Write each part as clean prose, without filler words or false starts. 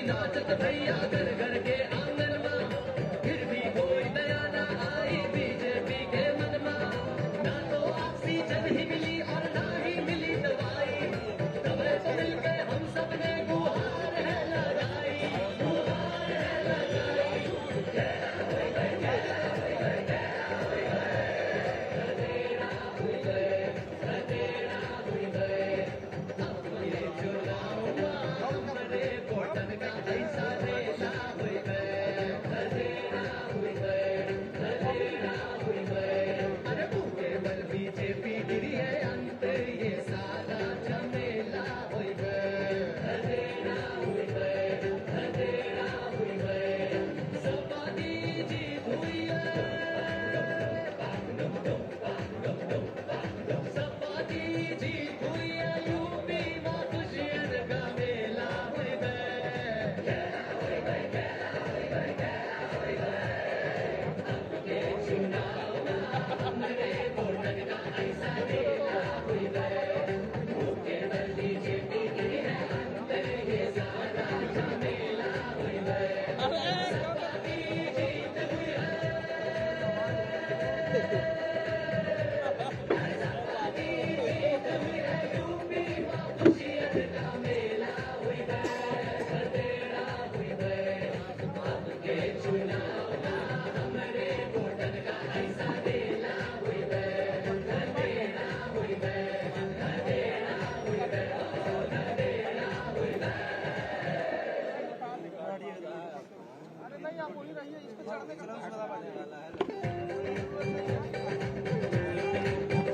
नाचत भैया घर घर के आंगन में, फिर भी कोई नया ना आई बीजेपी के मन में। ना तो ऑक्सीजन ही मिली और ना ही मिली दवाई, तब तो मिलके हम सब ने गुहार है लगाई, गुहार है लगाई।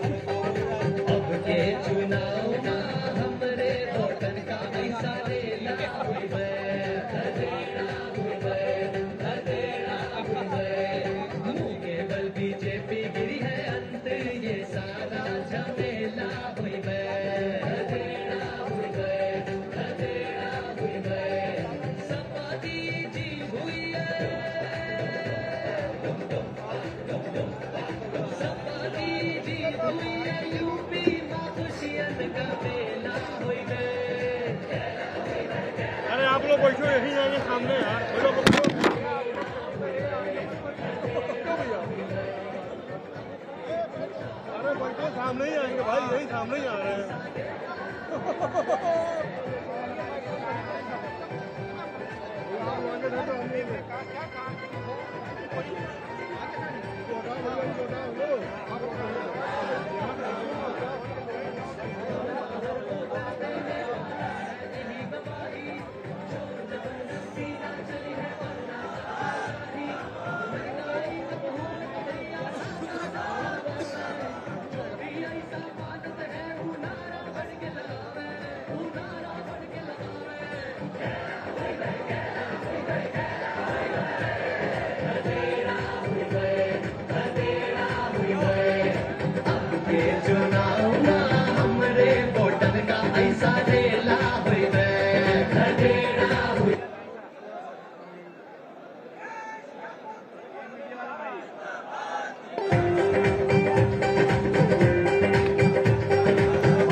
अब के चुनाव में हमरे वोटन का ऐसा देना हुई मुँह के बल बीजेपी गिरी है अंत ये सारा झमेला हुई सपाती जी हुई सपाती जी हुई यूपी में खुशियन का मेला हुई अरे आप लोग बैठो यहीं जाएंगे सामने यार, बोलो बैठो। अरे बैठो, सामने ही आएंगे भाई, यही सामने ही आ रहे हैं। चुनाव में हमरे वोटन का ऐसा रेला हुई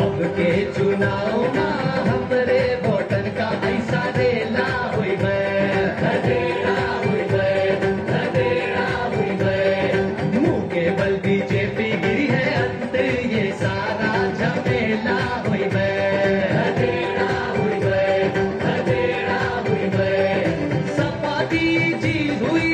अब के चुनाव में हमरे वोटन का ऐसा रेला हुई मुँह के बल बीजेपी गिरी है अंत ये सारा झमेला हुई सपाती जी हुई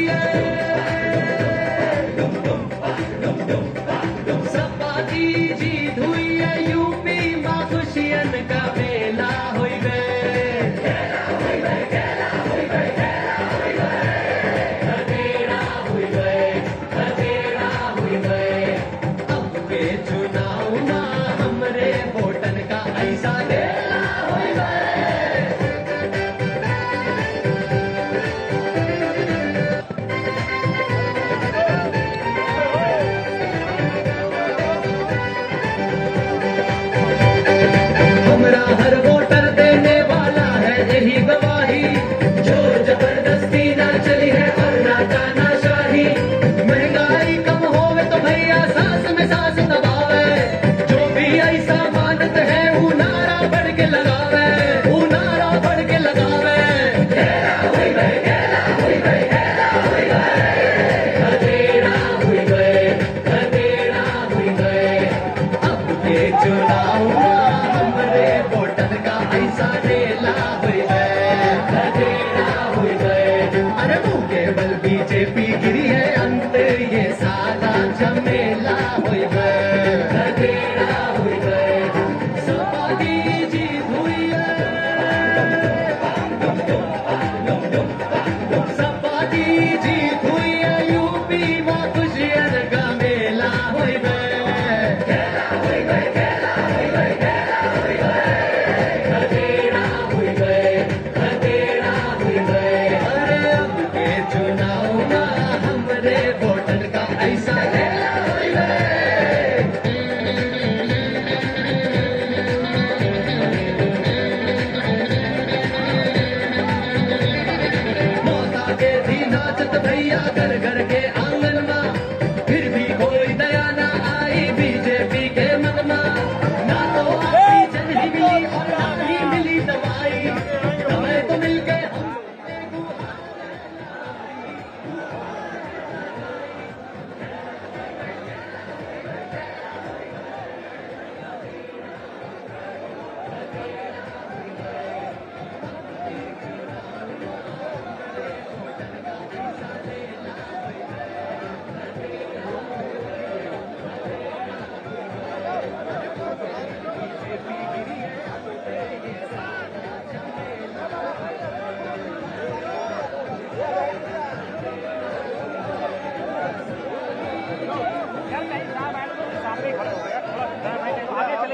सपाती जी हुई यूपी में खुशियन का मेला हुई ऐसा मेला होई बे। हमरा हर वोटर देने वाला है यही गवाही, जोर जबरदस्ती ना चली है और ना तानाशाही। महंगाई कम होवे तो भैया सांस में सांस दबावे, जो भी ऐसा मानत है वो नारा बढ़ के लगावे, वो नारा बढ़ के लगावे। घेरा हुई गए, घेरा हुई गए, घेरा हुई गए, घेरा हुई गए, घेरा हुई गए। अब के चुनाव हमरे वोटर का ऐसा मेला हुई गए, घेरा हुई गए। अरे मुंह के बल बीजेपी गिरी है अंत ये सारा झमेला हुई गए, घेरा हुई गए। सपा की जीत हुई है, सपा की जीत हुई है, यूपी में खुशियन का मेला हुई गए, घेरा हुई गए, घेरा हुई गए, घेरा हुई गए, घेरा हुई गए, घेरा हुई गए। अरे अब के चुनाव में हमरे वोटर का ऐसा मेला हुई गए। मौसा के थी नाचत भैया घर घर के आंगन में, फिर भी कोई दया ना आई बीजेपी के मन में। ना तो ऑक्सीजन ही मिली और ना ही मिली दवाई, समय तो मिल गए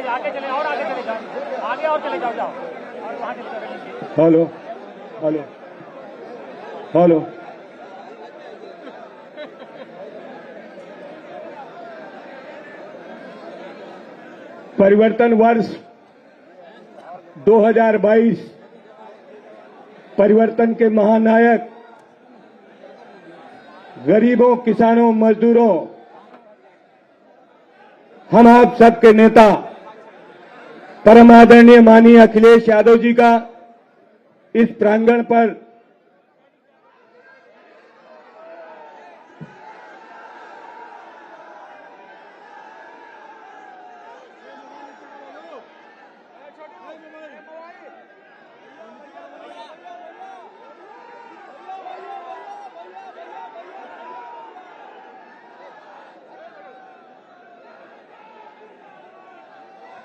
आगे चले और आगे चले जाओ, आगे और चले जाओ, जाओ और वहाँ चले जाओ। Hello hello hello. परिवर्तन वर्ष 2022 परिवर्तन के महानायक गरीबों, किसानों, मजदूरों, हम आप सबके नेता परम आदरणीय माननीय अखिलेश यादव जी का इस प्रांगण पर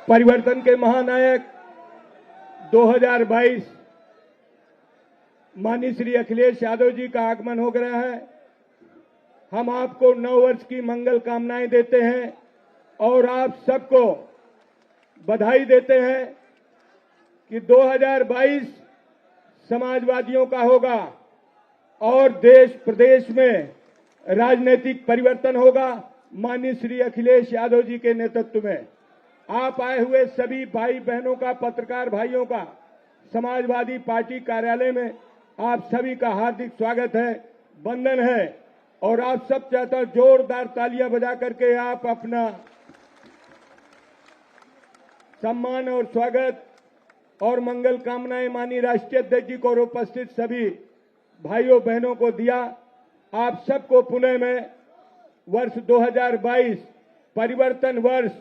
परिवर्तन के महानायक 2022 माननीय श्री अखिलेश यादव जी का आगमन हो गया है। हम आपको नव वर्ष की मंगल कामनाएं देते हैं और आप सबको बधाई देते हैं कि 2022 समाजवादियों का होगा और देश प्रदेश में राजनीतिक परिवर्तन होगा माननीय श्री अखिलेश यादव जी के नेतृत्व में। आप आए हुए सभी भाई बहनों का, पत्रकार भाइयों का समाजवादी पार्टी कार्यालय में आप सभी का हार्दिक स्वागत है, वंदन है। और आप सब चाहता जोरदार तालियां बजा करके आप अपना सम्मान और स्वागत और मंगल कामनाएं माननीय राष्ट्रीय अध्यक्ष जी को और उपस्थित सभी भाइयों बहनों को दिया। आप सबको पुणे में वर्ष 2022 परिवर्तन वर्ष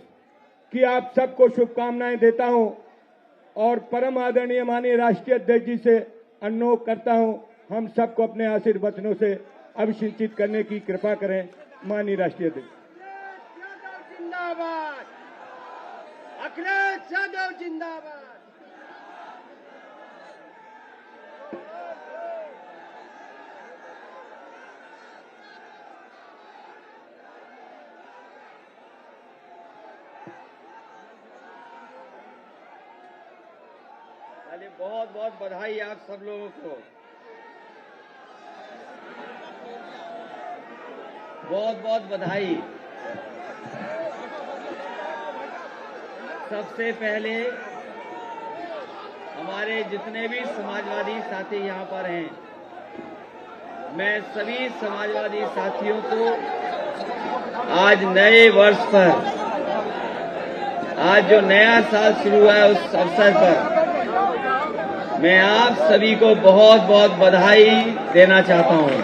की आप सबको शुभकामनाएं देता हूं और परम आदरणीय माननीय राष्ट्रीय अध्यक्ष जी से अनुरोध करता हूं हम सबको अपने आशीर्वचनों से अभिषेचित करने की कृपा करें। माननीय राष्ट्रीय अध्यक्ष। जिंदाबाद, अखिलेश यादव जिंदाबाद। चलिए, बहुत बहुत बधाई आप सब लोगों को, बहुत बहुत बधाई। सबसे पहले हमारे जितने भी समाजवादी साथी यहाँ पर हैं, मैं सभी समाजवादी साथियों को आज नए वर्ष पर, आज जो नया साल शुरू हुआ है उस अवसर पर मैं आप सभी को बहुत बहुत बधाई देना चाहता हूँ,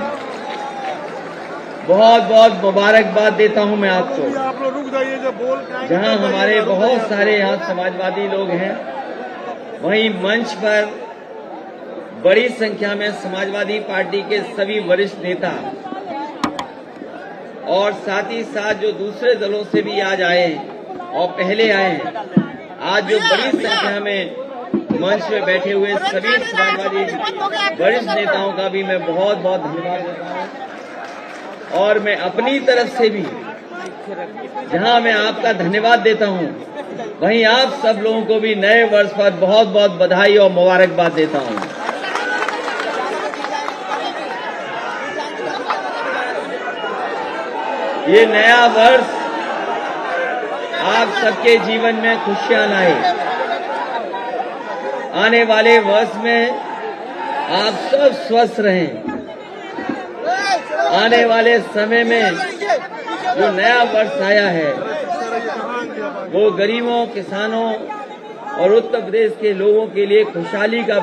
बहुत बहुत मुबारकबाद देता हूँ मैं आपको। आप लोग रुक जाइए, जो बोल के आएंगे जहाँ हमारे बहुत सारे यहाँ समाजवादी लोग हैं, वहीं मंच पर बड़ी संख्या में समाजवादी पार्टी के सभी वरिष्ठ नेता और साथ ही साथ जो दूसरे दलों से भी आज आए और पहले आए हैं, आज जो बड़ी संख्या में मंच में बैठे हुए सभी समाजवादी वरिष्ठ नेताओं का भी मैं बहुत बहुत धन्यवाद देता हूं। और मैं अपनी तरफ से भी जहां मैं आपका धन्यवाद देता हूं, वहीं आप सब लोगों को भी नए वर्ष पर बहुत बहुत बधाई और मुबारकबाद देता हूं। ये नया वर्ष आप सबके जीवन में खुशियां लाए। आने वाले वर्ष में आप सब स्वस्थ रहें। आने वाले समय में जो नया वर्ष आया है वो गरीबों, किसानों और उत्तर प्रदेश के लोगों के लिए खुशहाली का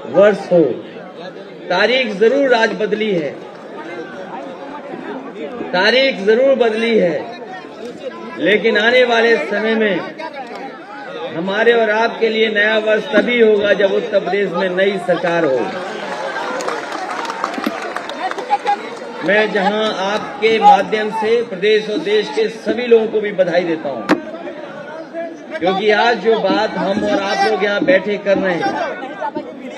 वर्ष हो। तारीख जरूर आज बदली है, तारीख जरूर बदली है, लेकिन आने वाले समय में हमारे और आपके लिए नया वर्ष तभी होगा जब उत्तर प्रदेश में नई सरकार हो। मैं जहां आपके माध्यम से प्रदेश और देश के सभी लोगों को भी बधाई देता हूं, क्योंकि आज जो बात हम और आप लोग यहां बैठे कर रहे हैं,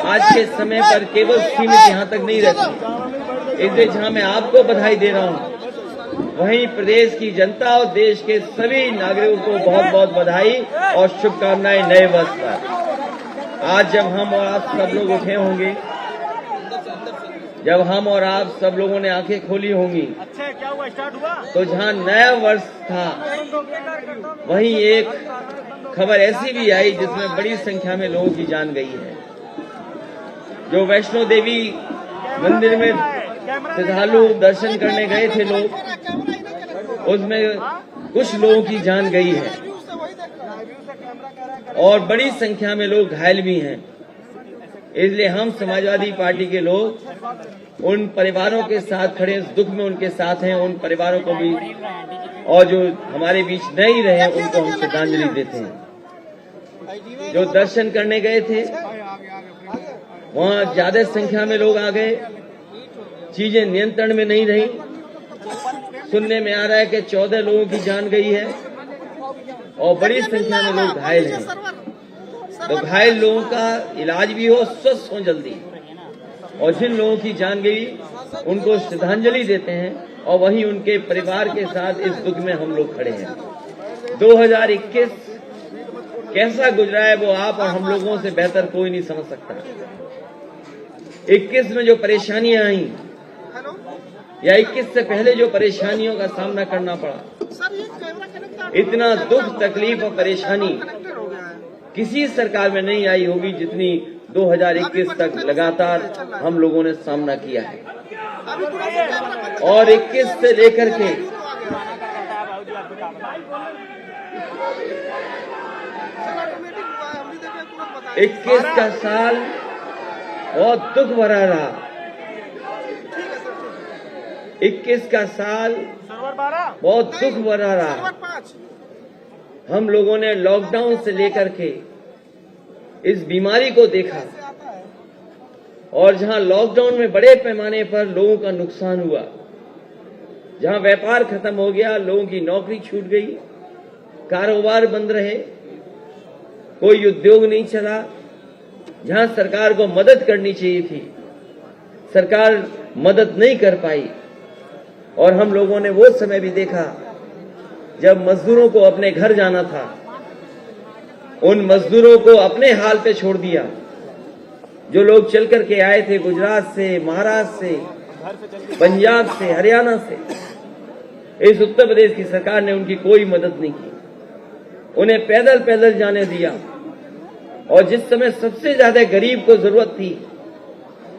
आज के समय पर केवल सीमित यहां तक नहीं रहती। इसलिए जहां मैं आपको बधाई दे रहा हूं, वहीं प्रदेश की जनता और देश के सभी नागरिकों को बहुत बहुत बधाई और शुभकामनाएं नए वर्ष पर। आज जब हम और आप सब लोग उठे होंगे, जब हम और आप सब लोगों ने आंखें खोली होंगी, क्या हुआ, स्टार्ट हुआ? तो जहां नया वर्ष था वहीं एक खबर ऐसी भी आई जिसमें बड़ी संख्या में लोगों की जान गई है। जो वैष्णो देवी मंदिर में श्रद्धालु दर्शन करने गए थे लोग, उसमें कुछ लोगों की जान गई है और बड़ी संख्या में लोग घायल भी हैं। इसलिए हम समाजवादी पार्टी के लोग उन परिवारों के साथ खड़े, इस दुख में उनके साथ हैं, उन परिवारों को भी, और जो हमारे बीच नहीं रहे उनको हम श्रद्धांजलि देते हैं। जो दर्शन करने गए थे वहां ज्यादा संख्या में लोग आ गए, चीजें नियंत्रण में नहीं रही। सुनने में आ रहा है कि 14 लोगों की जान गई है और बड़ी संख्या में लोग घायल हैं। तो घायल लोगों का इलाज भी हो, स्वस्थ हो जल्दी, और जिन लोगों की जान गई उनको श्रद्धांजलि देते हैं और वहीं उनके परिवार के साथ इस दुख में हम लोग खड़े हैं। 2021 कैसा गुजरा है वो आप और हम लोगों से बेहतर कोई नहीं समझ सकता। 21 में जो परेशानियां आई या 21 से पहले जो परेशानियों का सामना करना पड़ा, इतना दुख, तकलीफ और परेशानी किसी सरकार में नहीं आई होगी जितनी 2021 तक लगातार हम लोगों ने सामना किया है। और 21 से लेकर के 21 का साल बहुत दुख भरा रहा। 21 का साल बहुत दुख भरा रहा। हम लोगों ने लॉकडाउन से लेकर के इस बीमारी को देखा, और जहां लॉकडाउन में बड़े पैमाने पर लोगों का नुकसान हुआ, जहां व्यापार खत्म हो गया, लोगों की नौकरी छूट गई, कारोबार बंद रहे, कोई उद्योग नहीं चला, जहां सरकार को मदद करनी चाहिए थी, सरकार मदद नहीं कर पाई। और हम लोगों ने वो समय भी देखा जब मजदूरों को अपने घर जाना था, उन मजदूरों को अपने हाल पे छोड़ दिया जो लोग चल करके आए थे गुजरात से, महाराष्ट्र से, पंजाब से, हरियाणा से, इस उत्तर प्रदेश की सरकार ने उनकी कोई मदद नहीं की, उन्हें पैदल पैदल जाने दिया। और जिस समय सबसे ज्यादा गरीब को जरूरत थी,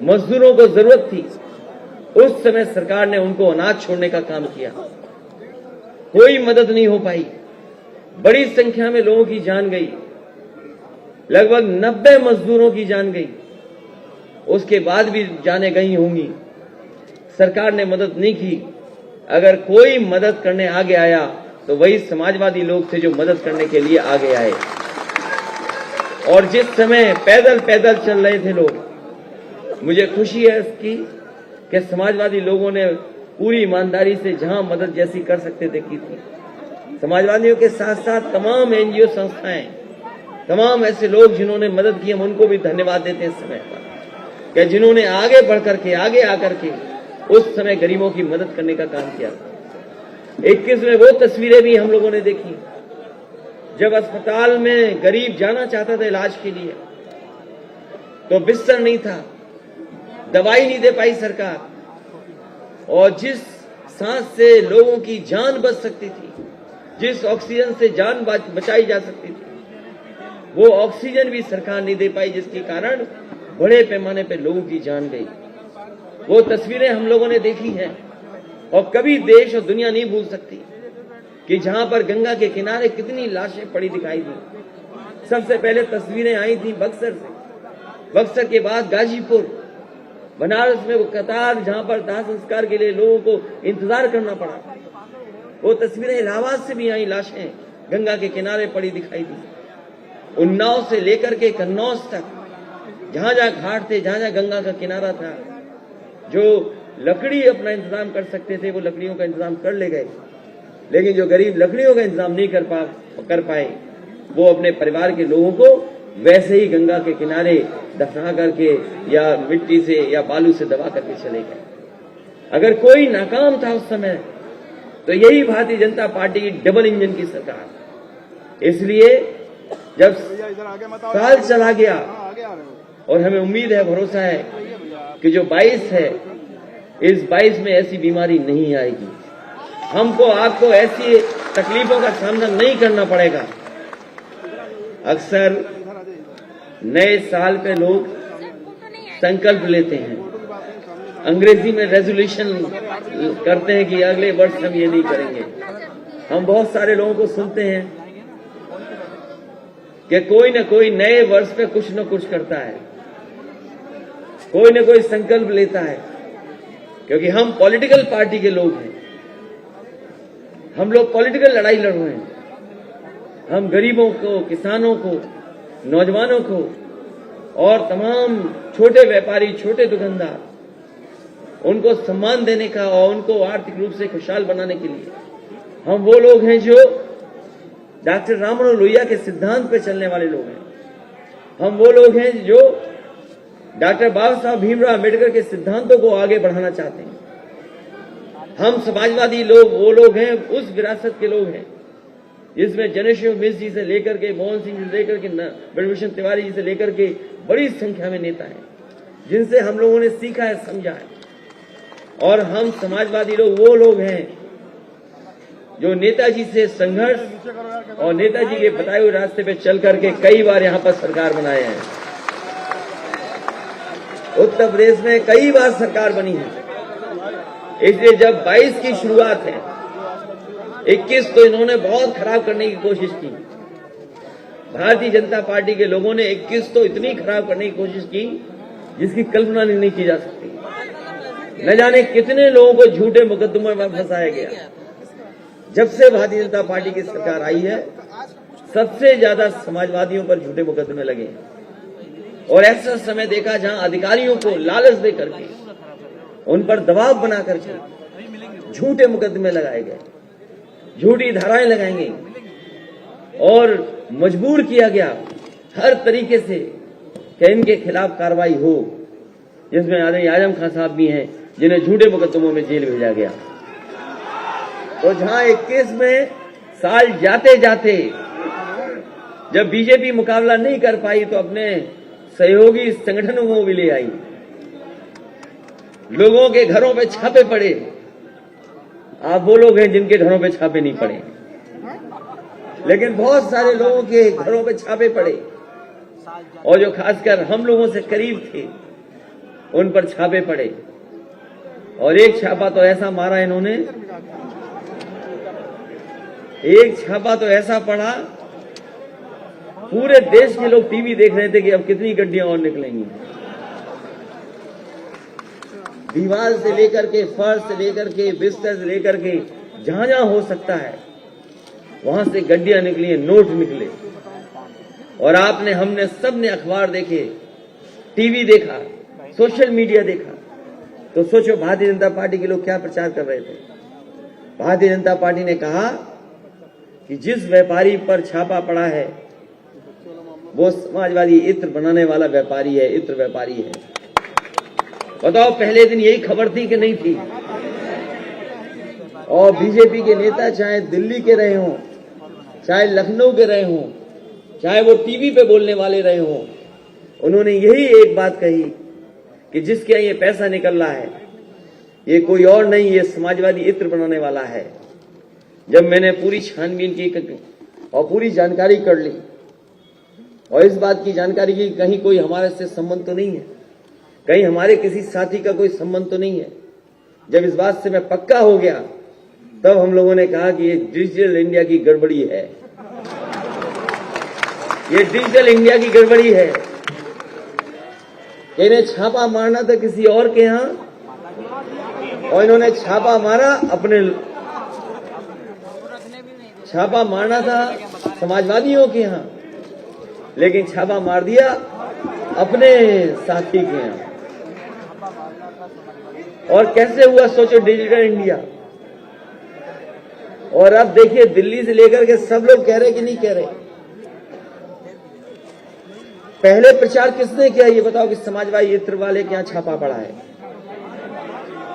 मजदूरों को जरूरत थी, उस समय सरकार ने उनको अनाज छोड़ने का काम किया। कोई मदद नहीं हो पाई, बड़ी संख्या में लोगों की जान गई, लगभग 90 मजदूरों की जान गई, उसके बाद भी जाने गई होंगी। सरकार ने मदद नहीं की। अगर कोई मदद करने आगे आया तो वही समाजवादी लोग थे जो मदद करने के लिए आगे आए। और जिस समय पैदल पैदल चल रहे थे लोग, मुझे खुशी है इसकी कि समाजवादी लोगों ने पूरी ईमानदारी से जहां मदद जैसी कर सकते थे की थी। समाजवादियों के साथ साथ तमाम एनजीओ संस्थाएं, तमाम ऐसे लोग जिन्होंने मदद की, हम उनको भी धन्यवाद देते हैं इस समय पर, कि जिन्होंने आगे बढ़ करके, आगे आकर के उस समय गरीबों की मदद करने का काम किया। 21 में वो तस्वीरें भी हम लोगों ने देखी जब अस्पताल में गरीब जाना चाहता था इलाज के लिए, तो बिस्तर नहीं था, दवाई नहीं दे पाई सरकार, और जिस सांस से लोगों की जान बच सकती थी, जिस ऑक्सीजन से जान बचाई जा सकती थी, वो ऑक्सीजन भी सरकार नहीं दे पाई, जिसके कारण बड़े पैमाने पर लोगों की जान गई। वो तस्वीरें हम लोगों ने देखी हैं और कभी देश और दुनिया नहीं भूल सकती कि जहां पर गंगा के किनारे कितनी लाशें पड़ी दिखाई दी। सबसे पहले तस्वीरें आई थी बक्सर से, बक्सर के बाद गाजीपुर, बनारस में वो कतार जहां पर दाह संस्कार के लिए लोगों को इंतजार करना पड़ा। वो तस्वीरें इलाहाबाद से भी आई, लाशें गंगा के किनारे पड़ी दिखाई दी। उन्नाव से लेकर के कन्नौज तक जहां जहां घाट थे, जहां जहां गंगा का किनारा था, जो लकड़ी अपना इंतजाम कर सकते थे वो लकड़ियों का इंतजाम कर ले गए, लेकिन जो गरीब लकड़ियों का इंतजाम नहीं कर पाए वो अपने परिवार के लोगों को वैसे ही गंगा के किनारे दफना करके या मिट्टी से या बालू से दबा करके चले गए। अगर कोई नाकाम था उस समय तो यही भारतीय जनता पार्टी की डबल इंजन की सरकार। इसलिए जब साल चला गया और हमें उम्मीद है, भरोसा है कि जो 22 है, इस 22 में ऐसी बीमारी नहीं आएगी, हमको आपको ऐसी तकलीफों का सामना नहीं करना पड़ेगा। अक्सर नए साल पे लोग संकल्प लेते हैं, अंग्रेजी में रेजोल्यूशन करते हैं कि अगले वर्ष हम ये नहीं करेंगे। हम बहुत सारे लोगों को सुनते हैं कि कोई न कोई नए वर्ष पे कुछ न कुछ करता है, कोई न कोई संकल्प लेता है, क्योंकि हम पॉलिटिकल पार्टी के लोग हैं, हम लोग पॉलिटिकल लड़ाई लड़ रहे हैं। हम गरीबों को, किसानों को, नौजवानों को और तमाम छोटे व्यापारी, छोटे दुकानदार, उनको सम्मान देने का और उनको आर्थिक रूप से खुशहाल बनाने के लिए हम वो लोग हैं जो डॉक्टर राममनोहर लोहिया के सिद्धांत पर चलने वाले लोग हैं। हम वो लोग हैं जो डॉक्टर बाबा साहब भीमराव अम्बेडकर के सिद्धांतों को आगे बढ़ाना चाहते हैं। हम समाजवादी लोग वो लोग हैं, उस विरासत के लोग हैं जिसमें जनेश्वर मिश्र जी से लेकर के, मोहन सिंह जी से लेकर के, ब्रजभूषण तिवारी जी से लेकर के बड़ी संख्या में नेता हैं जिनसे हम लोगों ने सीखा है, समझा है। और हम समाजवादी लोग वो लोग हैं जो नेताजी से संघर्ष और नेताजी के बताए हुए रास्ते पे चल करके कई बार यहाँ पर सरकार बनाए हैं। उत्तर प्रदेश में कई बार सरकार बनी है। इसलिए जब 22 की शुरुआत है, 21 तो इन्होंने बहुत खराब करने की कोशिश की। भारतीय जनता पार्टी के लोगों ने 21 तो इतनी खराब करने की कोशिश की जिसकी कल्पना नहीं की जा सकती। न जाने कितने लोगों को झूठे मुकदमों में फंसाया गया। जब से भारतीय जनता पार्टी की सरकार आई है, सबसे ज्यादा समाजवादियों पर झूठे मुकदमे लगे और ऐसा समय देखा जहां अधिकारियों को लालच दे करके, उन पर दबाव बना करके झूठे मुकदमे लगाए गए, झूठी धाराएं लगाई गई और मजबूर किया गया हर तरीके से कि इनके खिलाफ कार्रवाई हो, जिसमें आदमी आजम खान साहब भी हैं जिन्हें झूठे मुकदमों में जेल भेजा गया। तो जहां 21 में साल जाते जाते जब बीजेपी मुकाबला नहीं कर पाई तो अपने सहयोगी संगठनों को भी ले आई, लोगों के घरों पे छापे पड़े। आप वो लोग हैं जिनके घरों पे छापे नहीं पड़े, लेकिन बहुत सारे लोगों के घरों पे छापे पड़े, और जो खासकर हम लोगों से करीब थे उन पर छापे पड़े। और एक छापा तो ऐसा मारा इन्होंने, एक छापा तो ऐसा पड़ा, पूरे देश के लोग टीवी देख रहे थे कि अब कितनी गड्डियां और निकलेंगी। दीवार से लेकर के, फर्श से लेकर के, बिस्तर से लेकर के, जहां जहां हो सकता है वहां से गड्डियां निकली, नोट निकले। और आपने, हमने, सबने अखबार देखे, टीवी देखा, सोशल मीडिया देखा, तो सोचो भारतीय जनता पार्टी के लोग क्या प्रचार कर रहे थे। भारतीय जनता पार्टी ने कहा कि जिस व्यापारी पर छापा पड़ा है वो समाजवादी इत्र बनाने वाला व्यापारी है, इत्र व्यापारी है। बताओ, पहले दिन यही खबर थी कि नहीं थी? और बीजेपी के नेता चाहे दिल्ली के रहे हों, चाहे लखनऊ के रहे हों, चाहे वो टीवी पे बोलने वाले रहे हों, उन्होंने यही एक बात कही कि जिसके यहाँ ये पैसा निकल रहा है ये कोई और नहीं, ये समाजवादी इत्र बनाने वाला है। जब मैंने पूरी छानबीन की और पूरी जानकारी कर ली और इस बात की जानकारी की कहीं कोई हमारे से संबंध तो नहीं है, कहीं हमारे किसी साथी का कोई संबंध तो नहीं है, जब इस बात से मैं पक्का हो गया तब हम लोगों ने कहा कि ये डिजिटल इंडिया की गड़बड़ी है, ये डिजिटल इंडिया की गड़बड़ी है। इन्हें छापा मारना था किसी और के यहां और इन्होंने छापा मारा अपने, छापा मारना था समाजवादियों के यहां, लेकिन छापा मार दिया अपने साथी के यहां। और कैसे हुआ सोचो डिजिटल इंडिया। और अब देखिए दिल्ली से लेकर के सब लोग कह रहे कि नहीं कह रहे। पहले प्रचार किसने किया ये बताओ कि समाजवादी इत्र वाले के यहां छापा पड़ा है।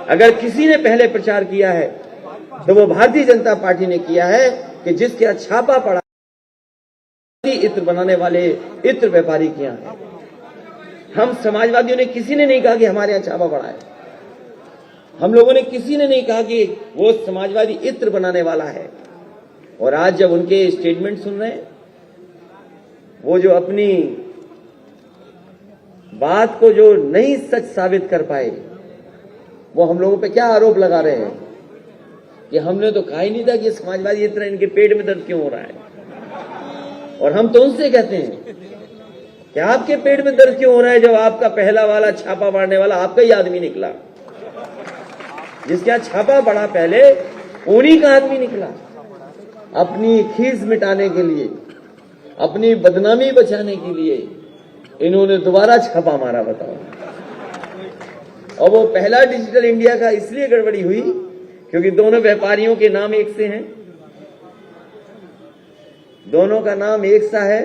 अगर किसी ने पहले प्रचार किया है तो वो भारतीय जनता पार्टी ने किया है कि जिसके यहां छापा पड़ा इत्र बनाने वाले इत्र व्यापारी के यहां है। हम समाजवादियों ने किसी ने नहीं कहा कि हमारे यहां छापा पड़ा है। हम लोगों ने किसी ने नहीं कहा कि वो समाजवादी इत्र बनाने वाला है। और आज जब उनके स्टेटमेंट सुन रहे हैं, वो जो अपनी बात को जो नहीं सच साबित कर पाए, वो हम लोगों पे क्या आरोप लगा रहे हैं कि हमने तो कहा ही नहीं था कि समाजवादी इत्र इनके पेट में दर्द क्यों हो रहा है। और हम तो उनसे कहते हैं कि आपके पेट में दर्द क्यों हो रहा है जब आपका पहला वाला छापा मारने वाला आपका ही आदमी निकला। जिसके यहां छापा पड़ा पहले उन्हीं का आदमी निकला। अपनी खीस मिटाने के लिए, अपनी बदनामी बचाने के लिए इन्होंने दोबारा छापा मारा। बताओ। और वो पहला डिजिटल इंडिया का इसलिए गड़बड़ी हुई क्योंकि दोनों व्यापारियों के नाम एक से हैं, दोनों का नाम एक सा है,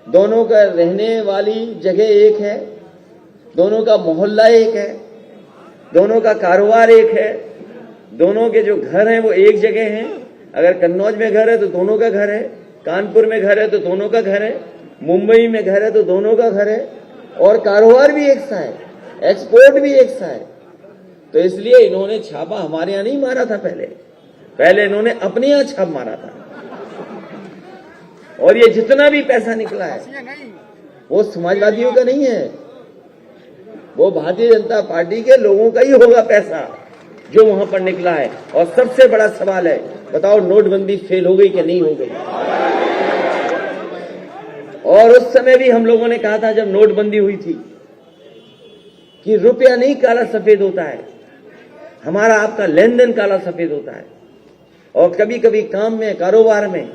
दोनों का रहने वाली जगह एक है, दोनों का मोहल्ला एक है, दोनों का कारोबार एक है, दोनों के जो घर हैं वो एक जगह हैं। अगर कन्नौज में घर है तो दोनों का घर है, कानपुर में घर है तो दोनों का घर है, मुंबई में घर है तो दोनों का घर है, और कारोबार भी एक सा है, एक्सपोर्ट भी एक सा है। तो इसलिए इन्होंने छापा हमारे यहां नहीं मारा था। पहले इन्होंने अपने यहां छाप मारा था। और ये जितना भी पैसा निकला है वो समाजवादियों का नहीं है, वो भारतीय जनता पार्टी के लोगों का ही होगा पैसा जो वहां पर निकला है। और सबसे बड़ा सवाल है, बताओ नोटबंदी फेल हो गई कि नहीं हो गई। और उस समय भी हम लोगों ने कहा था जब नोटबंदी हुई थी कि रुपया नहीं काला सफेद होता है, हमारा आपका लेन देन काला सफेद होता है। और कभी कभी काम में, कारोबार में,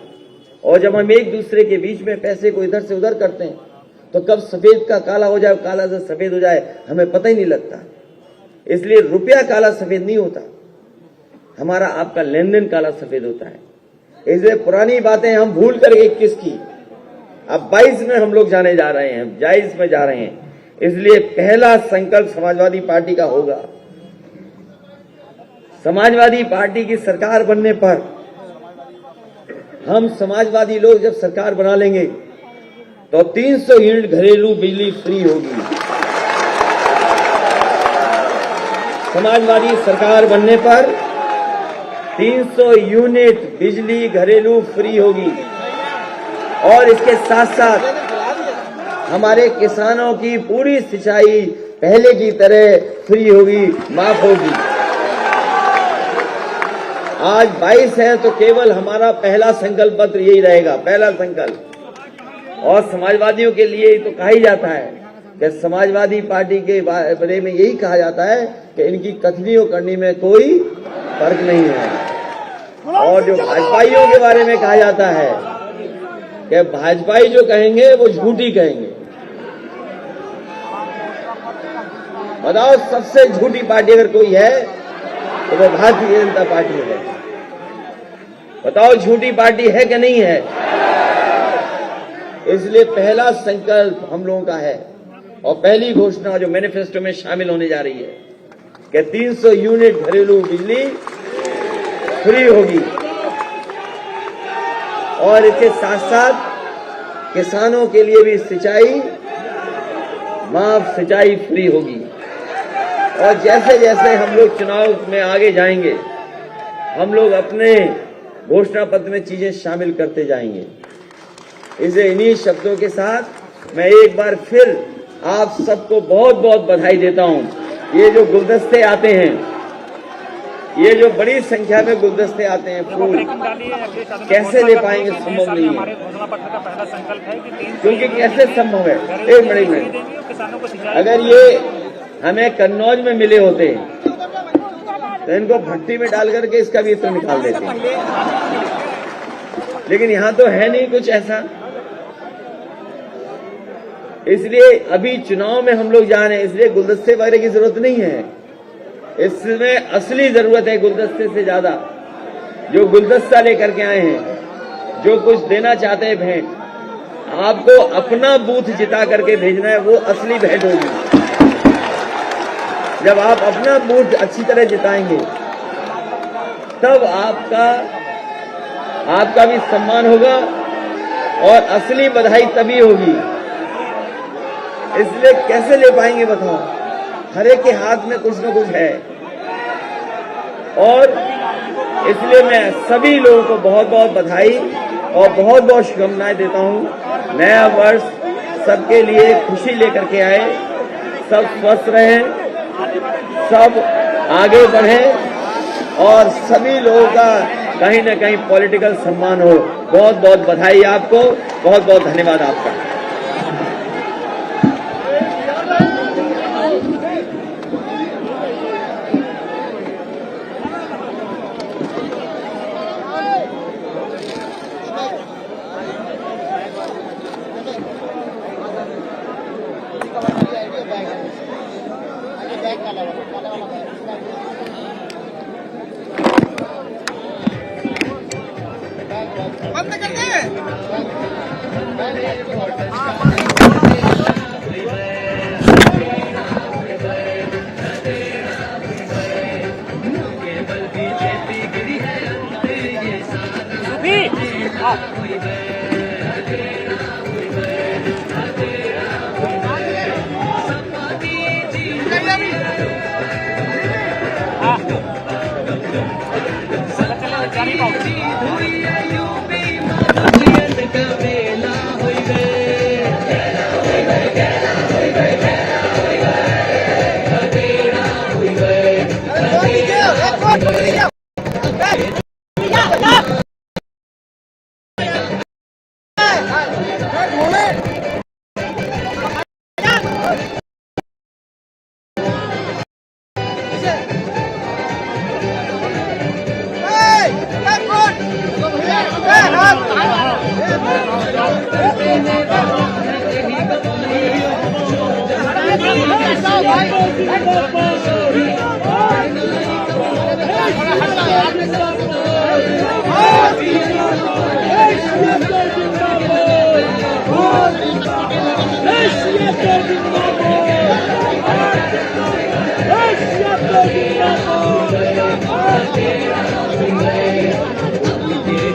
और जब हम एक दूसरे के बीच में पैसे को इधर से उधर करते हैं तो कब सफेद का काला हो जाए, काला से सफेद हो जाए, हमें पता ही नहीं लगता। इसलिए रुपया काला सफेद नहीं होता, हमारा आपका लेन देन काला सफेद होता है। इसलिए पुरानी बातें हम भूल कर 21 की, अब 22 में हम लोग जाने जा रहे हैं, 22 में जा रहे हैं। इसलिए पहला संकल्प समाजवादी पार्टी का होगा। समाजवादी पार्टी की सरकार बनने पर हम समाजवादी लोग जब सरकार बना लेंगे तो 300 यूनिट घरेलू बिजली फ्री होगी। समाजवादी सरकार बनने पर 300 यूनिट बिजली घरेलू फ्री होगी और इसके साथ साथ हमारे किसानों की पूरी सिंचाई पहले की तरह फ्री होगी, माफ होगी। आज 22 है तो केवल हमारा पहला संकल्प पत्र यही रहेगा, पहला संकल्प। और समाजवादियों के लिए तो कहा ही जाता है कि समाजवादी पार्टी के बारे में यही कहा जाता है कि इनकी कथनी और करनी में कोई फर्क नहीं है। और जो भाजपाइयों के बारे में कहा जाता है कि भाजपाई जो कहेंगे वो झूठी कहेंगे। बताओ, सबसे झूठी पार्टी अगर कोई है तो वो भारतीय जनता पार्टी है। बताओ, झूठी पार्टी है कि नहीं है? इसलिए पहला संकल्प हम लोगों का है और पहली घोषणा जो मैनिफेस्टो में शामिल होने जा रही है कि 300 यूनिट घरेलू बिजली फ्री होगी और इसके साथ साथ किसानों के लिए भी सिंचाई माफ सिंचाई फ्री होगी। और जैसे जैसे हम लोग चुनाव में आगे जाएंगे, हम लोग अपने घोषणा पत्र में चीजें शामिल करते जाएंगे। इसे इन्हीं शब्दों के साथ मैं एक बार फिर आप सबको बहुत बहुत बधाई देता हूं। ये जो गुलदस्ते आते हैं, ये जो बड़ी संख्या में गुलदस्ते आते हैं, फूल कैसे ले पाएंगे? संभव नहीं है। क्योंकि कैसे संभव है? एक मिनट, अगर ये हमें कन्नौज में मिले होते तो इनको भट्टी में डाल करके इसका भी इत्र निकाल देते, लेकिन यहां तो है नहीं कुछ ऐसा। इसलिए अभी चुनाव में हम लोग जा रहे हैं, इसलिए गुलदस्ते वगैरह की जरूरत नहीं है। इसमें असली जरूरत है गुलदस्ते से ज्यादा जो गुलदस्ता लेकर के आए हैं, जो कुछ देना चाहते हैं भेंट, आपको अपना बूथ जिता करके भेजना है, वो असली भेंट होगी। जब आप अपना बूथ अच्छी तरह जिताएंगे तब आपका भी सम्मान होगा और असली बधाई तभी होगी। इसलिए कैसे ले पाएंगे बताओ? हर एक के हाथ में कुछ न कुछ है। और इसलिए मैं सभी लोगों को बहुत बहुत बधाई और बहुत बहुत शुभकामनाएं देता हूं। नया वर्ष सबके लिए खुशी लेकर के आए, सब स्वस्थ रहें, सब आगे बढ़ें और सभी लोगों का कहीं न कहीं पॉलिटिकल सम्मान हो। बहुत बहुत बधाई आपको, बहुत बहुत धन्यवाद आपका। बंद कर दे।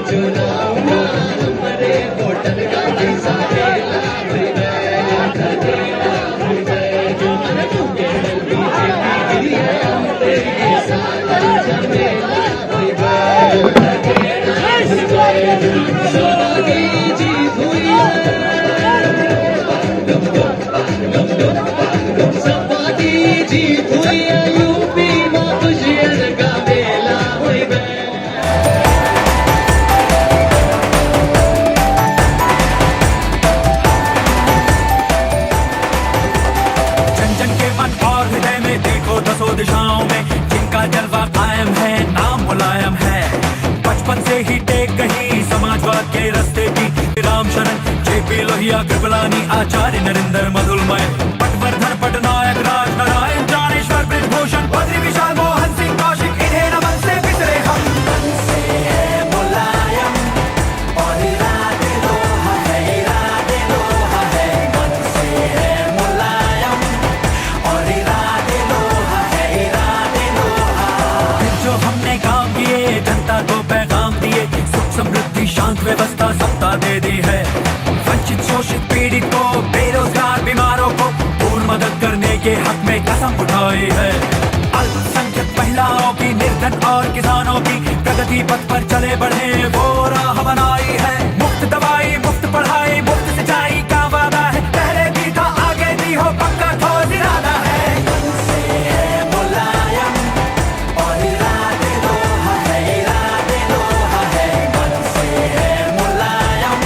चुनाव हमारे वोटर का भी साथ दिशाओं में जिनका जलवा कायम है, नाम मुलायम है। बचपन से ही टेक गई समाजवाद के रास्ते की राम शरण, जेपी लोहिया, कृपलानी, आचार्य नरेंद्र, मधुलमय, पटवर्धन, पटनायक, राज नारायण, ज्ञानेश्वर, ब्रजभूषण, बद्री विशाल, मोहन सिंह, कौशिक, इन्हें नमन से बिसरे हम। मन से है मुलायम और इरादे लोहा है, इरादे लोहा है। मन से है मुलायम और इरादे लोहा है, इरादे लोहा। जो हमने काम किए, जनता को पैगाम दिए, सुख समृद्धि शांत व्यवस्था सत्ता दे दी है। वंचित शोषित पीड़ित को, बेरोजगार बीमारों को पूर्ण मदद करने के हक में कसम उठाई है। अल्पसंख्यक महिलाओं की, निर्धन और किसानों की प्रगति पथ पर चले बढ़े वो राह बनाई है। मुफ्त दवाई, मुफ्त पढ़ाई, मुफ्त सिंचाई का वादा है, पहले भी था आगे भी हो, पक्का ठोस इरादा है। मन से है मुलायम और इरादे लोहा है, इरादे लोहा है। मन से है मुलायम।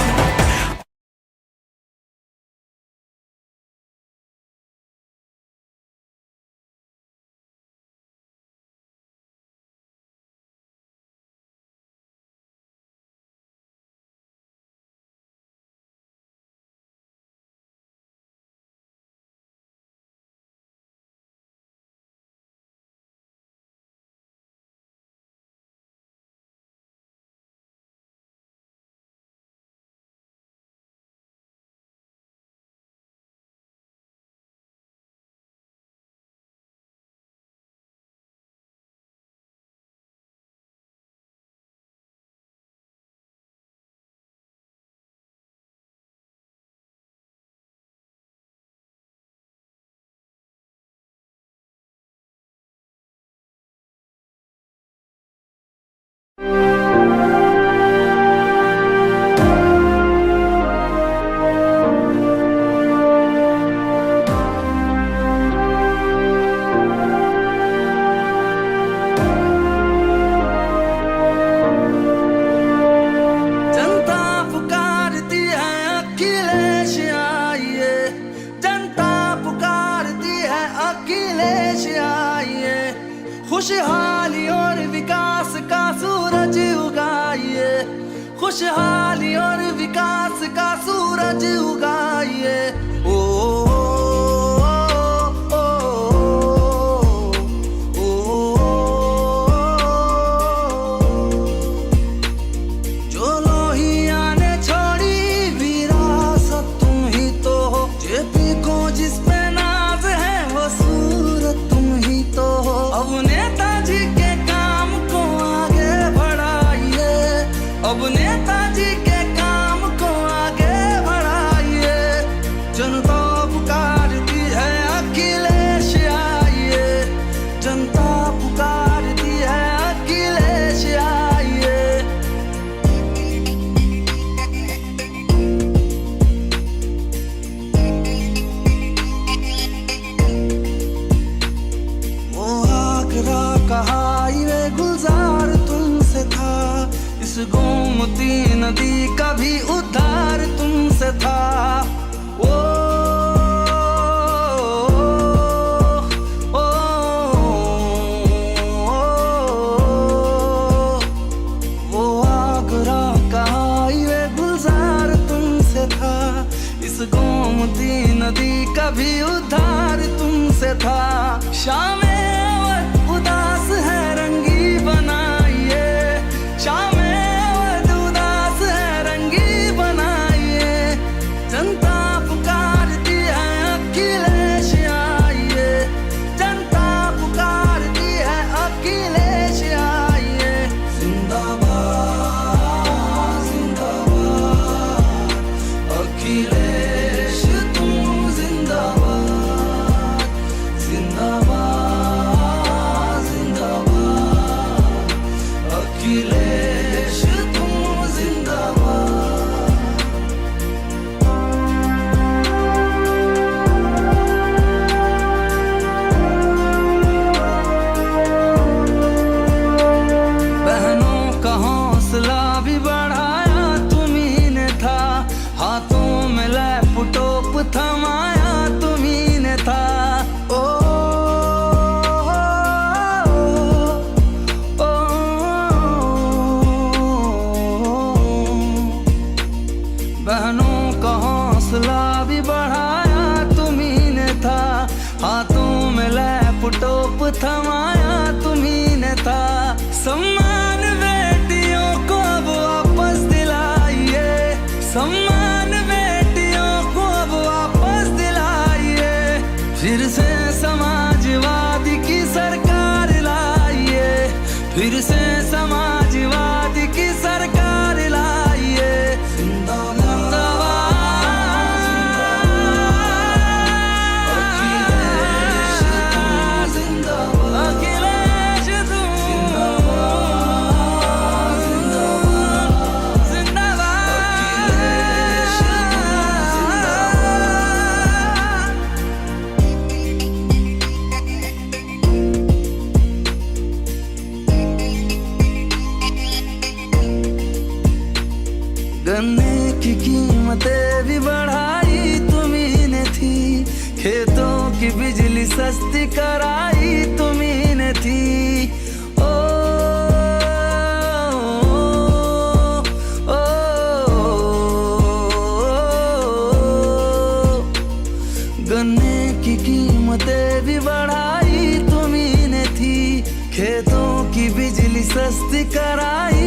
खुशहाली और विकास का सूरज उगाइए, खुशहाली और विकास का सूरज उगाइए। ओ, ओ, ओ, जो लोहिया ने छोड़ी विरासत तुम ही तो हो, जेपी को जिस पे नाज है वो सूरत तुम ही तो हो। अब नेताजी के काम को आगे बढ़ाइए, अब नेताजी के काम को आगे बढ़ाइए। जनता पुकारती है अखिलेश आइए, जनता पुकारती है अखिलेश आइए। वो आगरा का हाईवे गुलजार तुमसे था, इस गोमती नदी का भी उद्धार तुमसे था। ओ, ओ, वो आगरा का हाईवे गुलजार तुमसे था, इस गोमती नदी का भी उद्धार तुमसे था। शाम उदास है रंगी बनाइए, शाम उदास है रंगी बनाइए। जनता पुकारती है अखिलेश आइए, जनता पुकारती है अखिलेश आइए। जिंदाबाद जिंदाबाद अखिलेश थमाया तुम्ही ने था। ओ, ओ, बहनों का हौसला भी बढ़ाया तुम्ही ने था। हाथों में लैपटॉप थमाया तुम्ही ने था। सम्मान बेटियों को अब वापस दिलाइए, सम्मान बेटियों को अब वापस दिलाइए। फिर से समाजवादी की सरकार लाइए, फिर से समाजवादी की सरकार लाइए। गन्ने की कीमतें भी बढ़ाई तुम्ही ने थी। खेतों की बिजली सस्ती कराई तुम्ही ने थी। ओ, ओ, गन्ने की कीमतें भी बढ़ाई तुम्ही ने थी। खेतों की बिजली सस्ती कराई